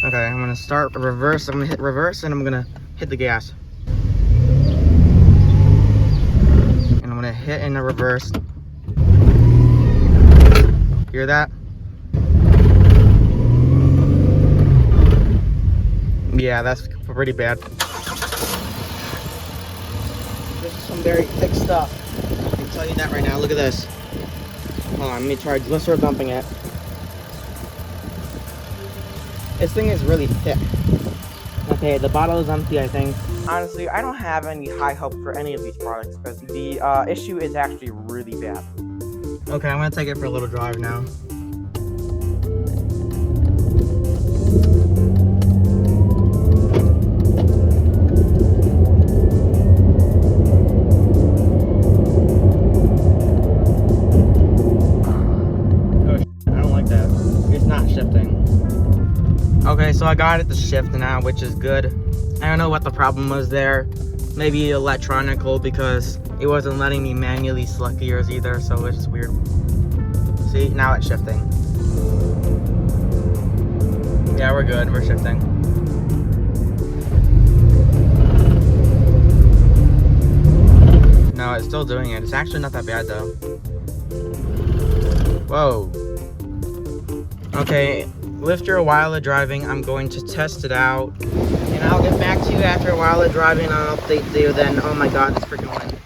Okay, I'm gonna start reverse. I'm gonna hit reverse and I'm gonna hit the gas. And I'm gonna hit in the reverse. Hear that? Yeah, that's pretty bad. This is some very thick stuff. I can tell you that right now. Look at this. Hold on, let me try. Let's start dumping it. This thing is really thick. Okay, the bottle is empty, I think. Honestly, I don't have any high hope for any of these products because the issue is actually really bad. Okay, I'm gonna take it for a little drive now. Okay, so I got it to shift now, which is good. I don't know what the problem was there. Maybe electronical, because it wasn't letting me manually select gears either, so it's just weird. See, now it's shifting. Yeah, we're good, we're shifting. No, it's still doing it. It's actually not that bad though. Whoa. Okay, after a while of driving, I'm going to test it out. And I'll get back to you after a while of driving and I'll update you then. Oh my god, this freaking wind.